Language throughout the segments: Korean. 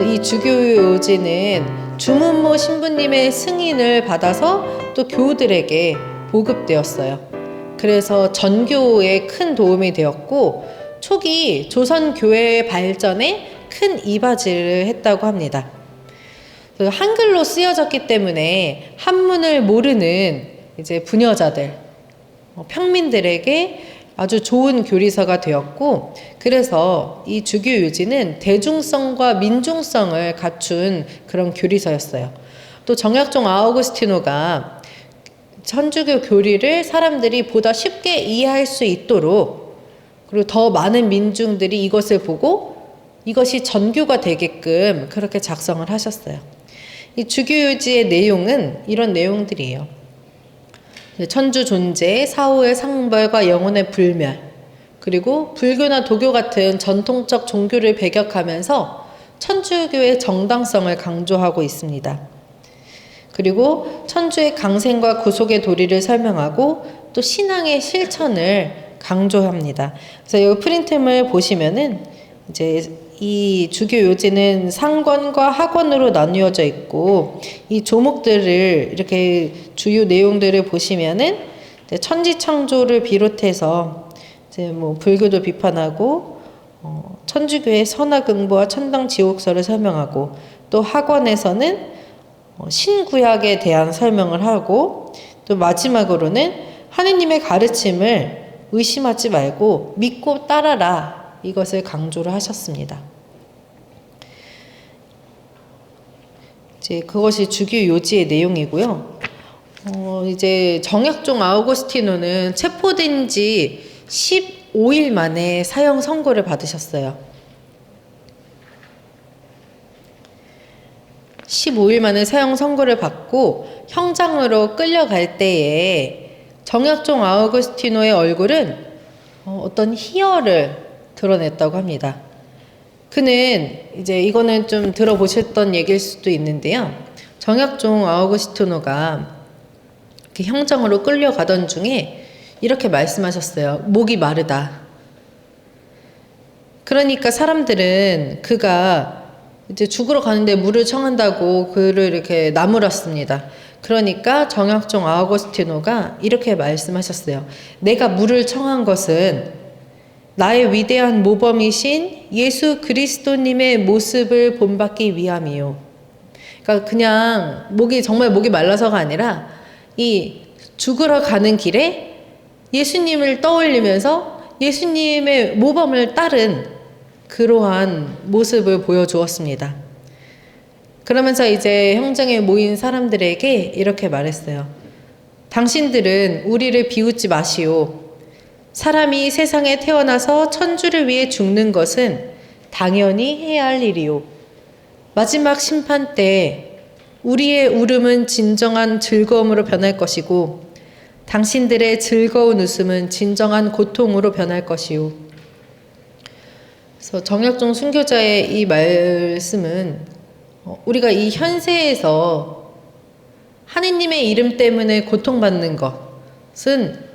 이 주교요지는 주문모 신부님의 승인을 받아서 또 교우들에게 보급되었어요. 그래서 전교에 큰 도움이 되었고 초기 조선교회 발전에 큰 이바지를 했다고 합니다. 한글로 쓰여졌기 때문에 한문을 모르는 이제 부녀자들, 평민들에게 아주 좋은 교리서가 되었고, 그래서 이 주교유지는 대중성과 민중성을 갖춘 그런 교리서였어요. 또 정약종 아우구스티노가 천주교 교리를 사람들이 보다 쉽게 이해할 수 있도록, 그리고 더 많은 민중들이 이것을 보고 이것이 전교가 되게끔 그렇게 작성을 하셨어요. 이 주교유지의 내용은 이런 내용들이에요. 천주 존재, 사후의 상벌과 영혼의 불멸, 그리고 불교나 도교 같은 전통적 종교를 배격하면서 천주교의 정당성을 강조하고 있습니다. 그리고 천주의 강생과 구속의 도리를 설명하고 또 신앙의 실천을 강조합니다. 그래서 이 프린트물 보시면은 이제 이 주교요지는 상권과 학원으로 나뉘어져 있고, 이 조목들을 이렇게 주요 내용들을 보시면은 천지창조를 비롯해서 이제 뭐 불교도 비판하고, 천주교의 선악응보와 천당지옥설을 설명하고, 또 학원에서는 신구약에 대한 설명을 하고, 또 마지막으로는 하느님의 가르침을 의심하지 말고 믿고 따라라, 이것을 강조를 하셨습니다. 이제 그것이 주교요지의 내용이고요. 이제 정약종 아우구스티노는 체포된 지 15일 만에 사형 선고를 받으셨어요. 15일 만에 사형 선고를 받고 형장으로 끌려갈 때에 정약종 아우구스티노의 얼굴은 어떤 희열을 드러냈다고 합니다. 그는 이제 이거는 좀 들어보셨던 얘기일 수도 있는데요. 정약종 아우구스티노가 형장으로 끌려가던 중에 이렇게 말씀하셨어요. 목이 마르다. 그러니까 사람들은 그가 이제 죽으러 가는데 물을 청한다고 그를 이렇게 나무랐습니다. 그러니까 정약종 아우구스티노가 이렇게 말씀하셨어요. 내가 물을 청한 것은 나의 위대한 모범이신 예수 그리스도님의 모습을 본받기 위함이요. 그러니까 그냥 정말 목이 말라서가 아니라 이 죽으러 가는 길에 예수님을 떠올리면서 예수님의 모범을 따른 그러한 모습을 보여주었습니다. 그러면서 이제 형장에 모인 사람들에게 이렇게 말했어요. 당신들은 우리를 비웃지 마시오. 사람이 세상에 태어나서 천주를 위해 죽는 것은 당연히 해야 할 일이요. 마지막 심판 때 우리의 울음은 진정한 즐거움으로 변할 것이고 당신들의 즐거운 웃음은 진정한 고통으로 변할 것이요. 그래서 정약종 순교자의 이 말씀은 우리가 이 현세에서 하느님의 이름 때문에 고통받는 것은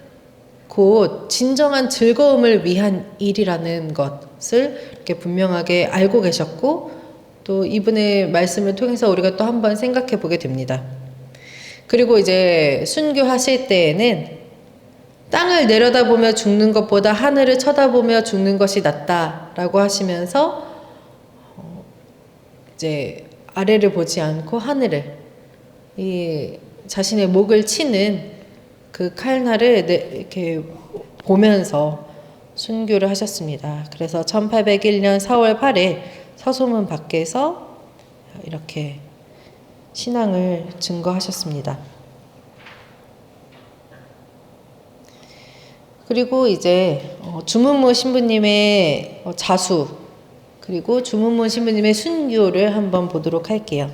곧 진정한 즐거움을 위한 일이라는 것을 이렇게 분명하게 알고 계셨고, 또 이분의 말씀을 통해서 우리가 또 한번 생각해 보게 됩니다. 그리고 이제 순교하실 때에는 땅을 내려다보며 죽는 것보다 하늘을 쳐다보며 죽는 것이 낫다라고 하시면서 이제 아래를 보지 않고 하늘을, 이 자신의 목을 치는 그 칼날을 이렇게 보면서 순교를 하셨습니다. 그래서 1801년 4월 8일 서소문 밖에서 이렇게 신앙을 증거하셨습니다. 그리고 이제 주문모 신부님의 자수, 그리고 주문모 신부님의 순교를 한번 보도록 할게요.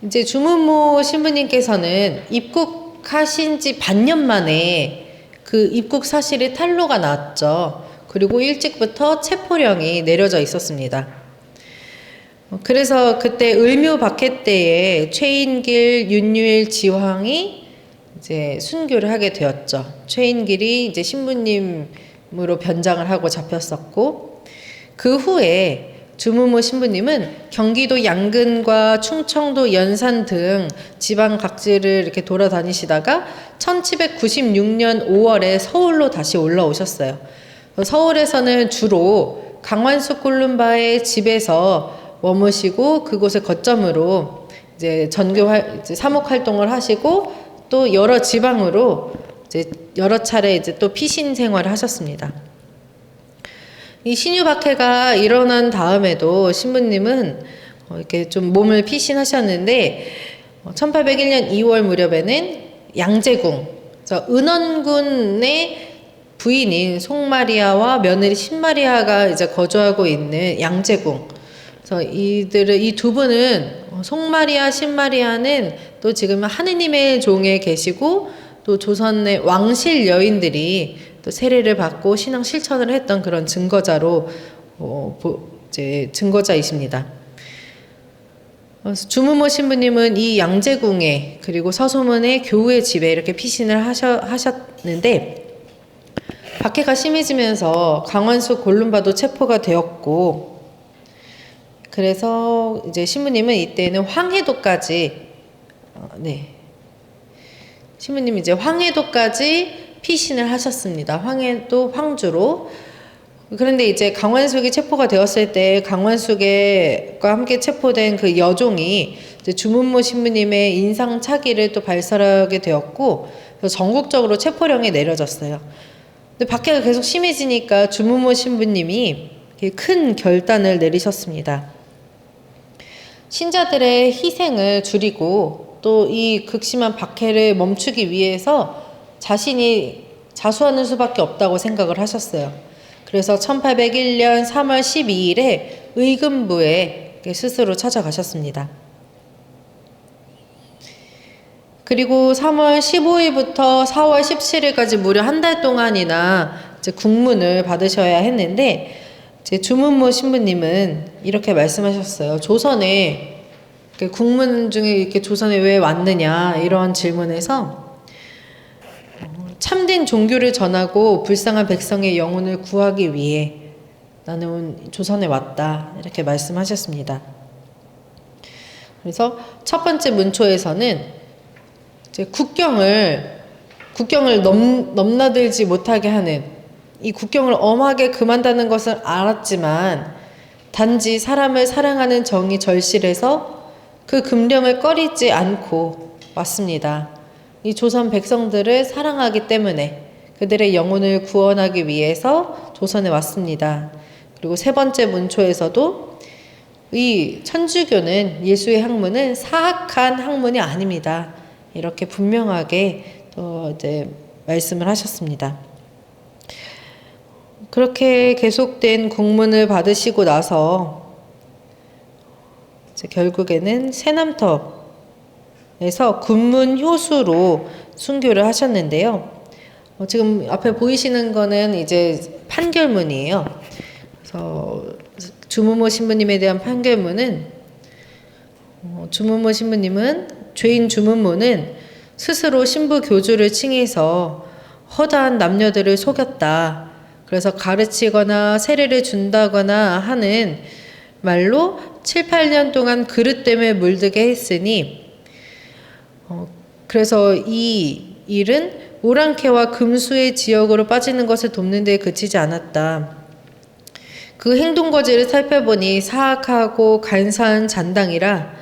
이제 주문모 신부님께서는 입국하신 지 반년 만에 그 입국 사실이 탄로가 났죠. 그리고 일찍부터 체포령이 내려져 있었습니다. 그래서 그때 을묘 박해 때에 최인길, 윤유일 지황이 이제 순교를 하게 되었죠. 최인길이 이제 신부님으로 변장을 하고 잡혔었고, 그 후에 주무모 신부님은 경기도 양근과 충청도 연산 등 지방 각지를 이렇게 돌아다니시다가 1796년 5월에 서울로 다시 올라오셨어요. 서울에서는 주로 강완숙 굴룸바의 집에서 머무시고 그곳을 거점으로 이제 이제 사목 활동을 하시고 또 여러 지방으로 이제 여러 차례 이제 또 피신 생활을 하셨습니다. 이 신유박해가 일어난 다음에도 신부님은 이렇게 좀 몸을 피신하셨는데 1801년 2월 무렵에는 양재궁, 은원군의 부인인 송마리아와 며느리 신마리아가 이제 거주하고 있는 양재궁. 그래서 이 두 분은 송마리아, 신마리아는 또 지금 하느님의 종에 계시고 또 조선의 왕실 여인들이 또 세례를 받고 신앙 실천을 했던 그런 증거자로 이제 증거자이십니다. 주무모 신부님은 이 양재궁에 그리고 서소문의 교우의 집에 이렇게 피신을 하셨는데 박해가 심해지면서 강완숙 굴룸바도 체포가 되었고 그래서 이제 신부님은 이때는 황해도까지 신부님이 이제 황해도까지 피신을 하셨습니다. 황해도 황주로. 그런데 이제 강완숙이 체포가 되었을 때 강완숙과 함께 체포된 그 여종이 이제 주문모 신부님의 인상 차기를 또 발설하게 되었고 그래서 전국적으로 체포령이 내려졌어요. 근데 박해가 계속 심해지니까 주문모 신부님이 큰 결단을 내리셨습니다. 신자들의 희생을 줄이고 또 이 극심한 박해를 멈추기 위해서 자신이 자수하는 수밖에 없다고 생각을 하셨어요. 그래서 1801년 3월 12일에 의금부에 스스로 찾아가셨습니다. 그리고 3월 15일부터 4월 17일까지 무려 한 달 동안이나 이제 국문을 받으셔야 했는데 제 주문모 신부님은 이렇게 말씀하셨어요. 조선에 국문 중에 이렇게 조선에 왜 왔느냐 이런 질문에서 참된 종교를 전하고 불쌍한 백성의 영혼을 구하기 위해 나는 조선에 왔다 이렇게 말씀하셨습니다. 그래서 첫 번째 문초에서는 이제 국경을 넘나들지 못하게 하는 이 국경을 엄하게 금한다는 것을 알았지만 단지 사람을 사랑하는 정이 절실해서 그 금령을 꺼리지 않고 왔습니다. 이 조선 백성들을 사랑하기 때문에 그들의 영혼을 구원하기 위해서 조선에 왔습니다. 그리고 세 번째 문초에서도 이 천주교는 예수의 학문은 사악한 학문이 아닙니다. 이렇게 분명하게 또 이제 말씀을 하셨습니다. 그렇게 계속된 국문을 받으시고 나서 이제 결국에는 세남터에서 군문 효수로 순교를 하셨는데요. 지금 앞에 보이시는 거는 이제 판결문이에요. 그래서 주무모 신부님에 대한 판결문은 주무모 신부님은 죄인 주무모는 스스로 신부 교주를 칭해서 허다한 남녀들을 속였다. 그래서 가르치거나 세례를 준다거나 하는 말로 7, 8년 동안 그릇 때문에 물들게 했으니 그래서 이 일은 오랑캐와 금수의 지역으로 빠지는 것을 돕는 데 그치지 않았다. 그 행동거지를 살펴보니 사악하고 간사한 잔당이라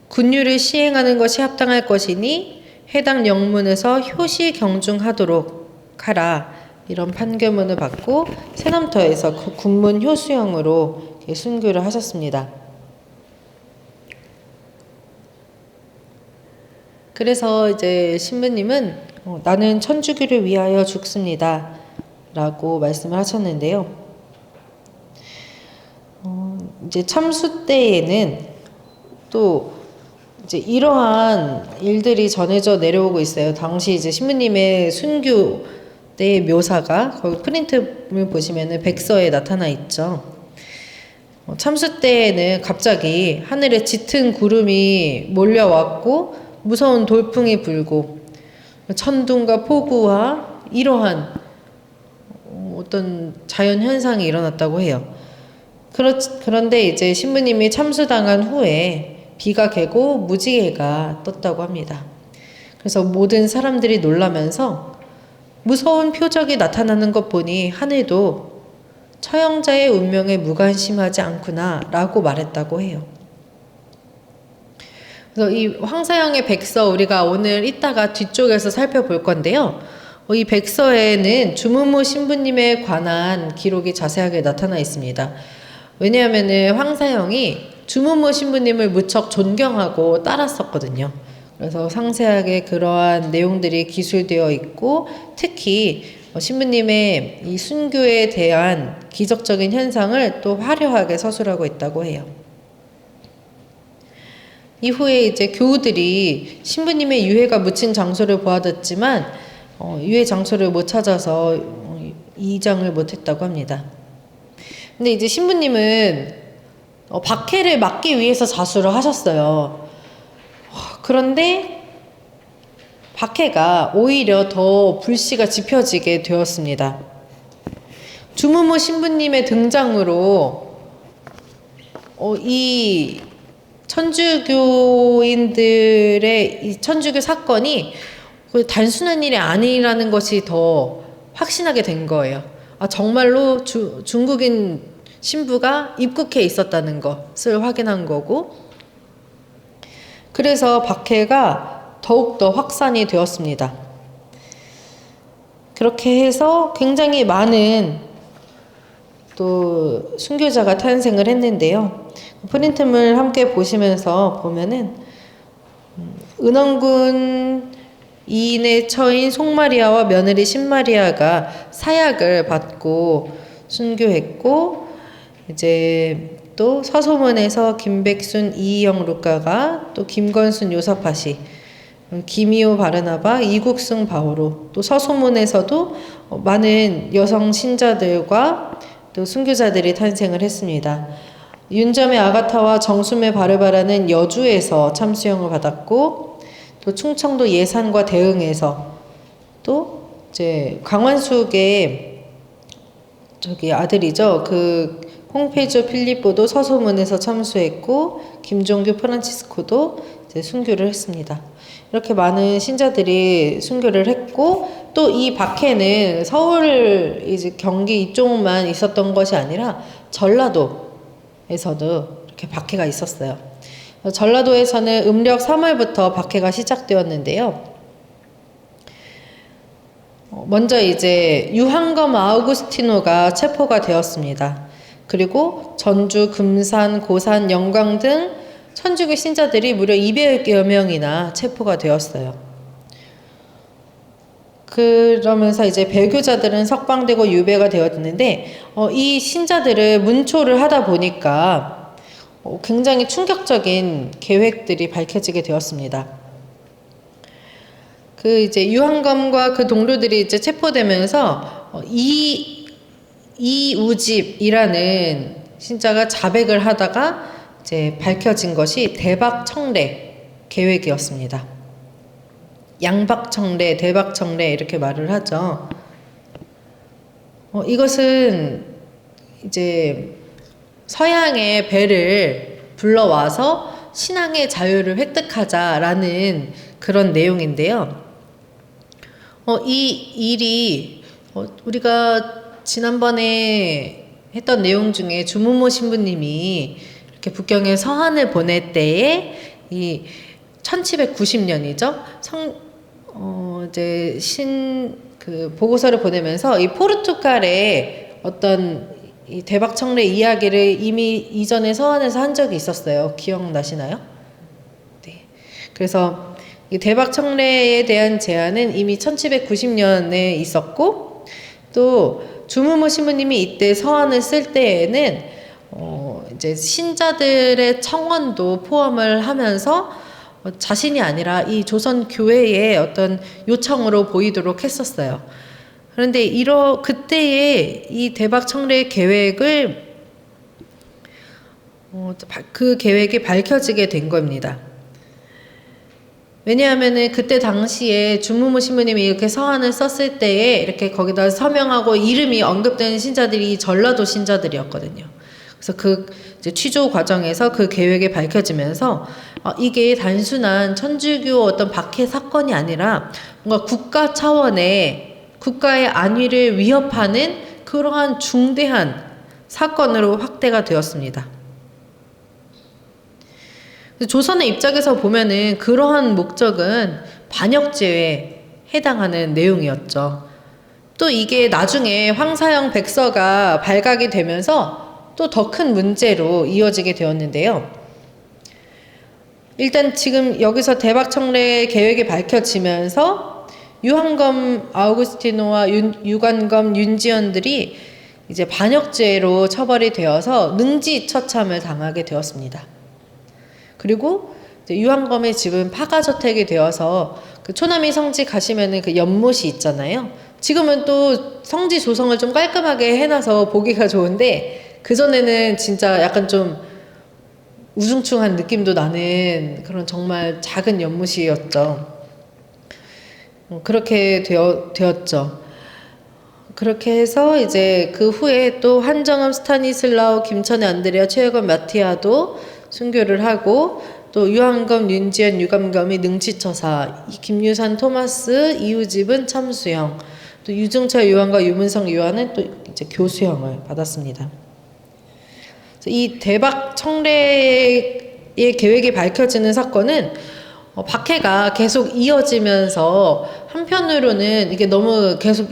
군율을 시행하는 것이 합당할 것이니 해당 영문에서 효시 경중하도록 하라. 이런 판결문을 받고 세남터에서 군문 효수형으로 순교를 하셨습니다. 그래서 이제 신부님은 나는 천주교를 위하여 죽습니다. 라고 말씀을 하셨는데요. 이제 참수 때에는 또 이제 이러한 일들이 전해져 내려오고 있어요. 당시 이제 신부님의 순교 때의 묘사가 거기 프린트를 보시면은 백서에 나타나 있죠. 참수 때에는 갑자기 하늘에 짙은 구름이 몰려왔고 무서운 돌풍이 불고 천둥과 폭우와 이러한 어떤 자연 현상이 일어났다고 해요. 그런데 이제 신부님이 참수당한 후에 비가 개고 무지개가 떴다고 합니다. 그래서 모든 사람들이 놀라면서 무서운 표적이 나타나는 것 보니 하늘도 처형자의 운명에 무관심하지 않구나 라고 말했다고 해요. 그래서 이 황사형의 백서 우리가 오늘 이따가 뒤쪽에서 살펴볼 건데요. 이 백서에는 주무무 신부님에 관한 기록이 자세하게 나타나 있습니다. 왜냐하면 황사형이 주무무 신부님을 무척 존경하고 따랐었거든요. 그래서 상세하게 그러한 내용들이 기술되어 있고 특히 신부님의 이 순교에 대한 기적적인 현상을 또 화려하게 서술하고 있다고 해요. 이후에 이제 교우들이 신부님의 유해가 묻힌 장소를 보아뒀지만 유해 장소를 못 찾아서 이장을 못했다고 합니다. 근데 이제 신부님은 박해를 막기 위해서 자수를 하셨어요. 그런데 박해가 오히려 더 불씨가 지펴지게 되었습니다. 주무무 신부님의 등장으로 이 천주교인들의 이 천주교 사건이 단순한 일이 아니라는 것이 더 확신하게 된 거예요. 정말로 중국인 신부가 입국해 있었다는 것을 확인한 거고, 그래서 박해가 더욱더 확산이 되었습니다. 그렇게 해서 굉장히 많은 또 순교자가 탄생을 했는데요. 프린트물 함께 보시면서 보면은 은원군 이인의 처인 송마리아와 며느리 신마리아가 사약을 받고 순교했고, 이제 또 서소문에서 김백순 이희영 룩가가, 또 김건순 요사파시, 김이호 바르나바, 이국승 바오로, 또 서소문에서도 많은 여성 신자들과 또 순교자들이 탄생을 했습니다. 윤점의 아가타와 정숨의 바르바라는 여주에서 참수형을 받았고, 또 충청도 예산과 대흥에서, 또 이제 강원숙의 아들이죠. 그 홍페조 필리포도 서소문에서 참수했고, 김종규 프란치스코도 이제 순교를 했습니다. 이렇게 많은 신자들이 순교를 했고, 또 이 박해는 서울 이제 경기 이쪽만 있었던 것이 아니라 전라도에서도 이렇게 박해가 있었어요. 전라도에서는 음력 3월부터 박해가 시작되었는데요. 먼저 이제 유한검 아우구스티노가 체포가 되었습니다. 그리고 전주, 금산, 고산, 영광 등 천주교 신자들이 무려 200여 명이나 체포가 되었어요. 그러면서 이제 배교자들은 석방되고 유배가 되었는데, 이 신자들을 문초를 하다 보니까 굉장히 충격적인 계획들이 밝혀지게 되었습니다. 그 이제 유한검과 그 동료들이 이제 체포되면서 이우집이라는 신자가 자백을 하다가 이제 밝혀진 것이 대박청래 계획이었습니다. 양박청래, 대박청래 이렇게 말을 하죠. 이것은 이제 서양의 배를 불러와서 신앙의 자유를 획득하자라는 그런 내용인데요. 이 일이 우리가 지난번에 했던 내용 중에 주무모 신부님이 이렇게 북경에 서한을 보낼 때에 이 1790년이죠. 이제 그 보고서를 보내면서 이 포르투갈의 어떤 이 대박청래 이야기를 이미 이전에 서한에서 한 적이 있었어요. 기억나시나요? 네. 그래서 이 대박청래에 대한 제안은 이미 1790년에 있었고, 또 주무모 신부님이 이때 서한을 쓸 때에는 이제 신자들의 청원도 포함을 하면서 자신이 아니라 이 조선 교회의 어떤 요청으로 보이도록 했었어요. 그런데 그때의 이 대박청래 계획을 그 계획이 밝혀지게 된 겁니다. 왜냐하면은 그때 당시에 주무무 신부님이 이렇게 서한을 썼을 때에 이렇게 거기다 서명하고 이름이 언급되는 신자들이 전라도 신자들이었거든요. 그래서 그 이제 취조 과정에서 그 계획이 밝혀지면서 이게 단순한 천주교 어떤 박해 사건이 아니라 뭔가 국가 차원의 국가의 안위를 위협하는 그러한 중대한 사건으로 확대가 되었습니다. 조선의 입장에서 보면은 그러한 목적은 반역죄에 해당하는 내용이었죠. 또 이게 나중에 황사형 백서가 발각이 되면서 또 더 큰 문제로 이어지게 되었는데요. 일단 지금 여기서 대박청래 계획이 밝혀지면서 유한검 아우구스티노와 유관검 윤지연들이 이제 반역죄로 처벌이 되어서 능지처참을 당하게 되었습니다. 그리고 유한검의 집은 파가저택이 되어서 그 초남이 성지 가시면은 그 연못이 있잖아요. 지금은 또 성지 조성을 좀 깔끔하게 해놔서 보기가 좋은데 그전에는 진짜 약간 좀 우중충한 느낌도 나는 그런 정말 작은 연못이었죠. 그렇게 되었죠. 그렇게 해서 이제 그 후에 또 한정음, 스타니슬라우, 김천의 안드레아, 최여건, 마티아도 순교를 하고 또 유한검, 윤지연, 유감검이 능지처사, 김유산, 토마스, 이우집은 참수형, 또 유증철 요한과 유문성 요한은 또 이제 교수형을 받았습니다. 이 대박 청래의 계획이 밝혀지는 사건은 박해가 계속 이어지면서 한편으로는 이게 너무 계속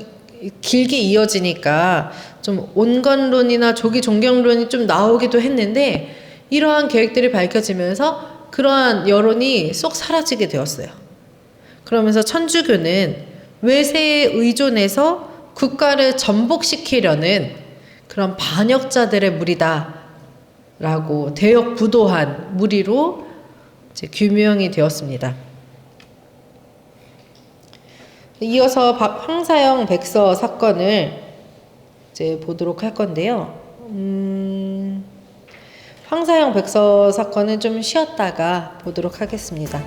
길게 이어지니까 좀 온건론이나 조기 존경론이 좀 나오기도 했는데 이러한 계획들이 밝혀지면서 그러한 여론이 쏙 사라지게 되었어요. 그러면서 천주교는 외세에 의존해서 국가를 전복시키려는 그런 반역자들의 무리다 라고 대역부도한 무리로 이제 규명이 되었습니다. 이어서 황사형 백서 사건을 이제 보도록 할 건데요. 황사형 백서 사건은 좀 쉬었다가 보도록 하겠습니다.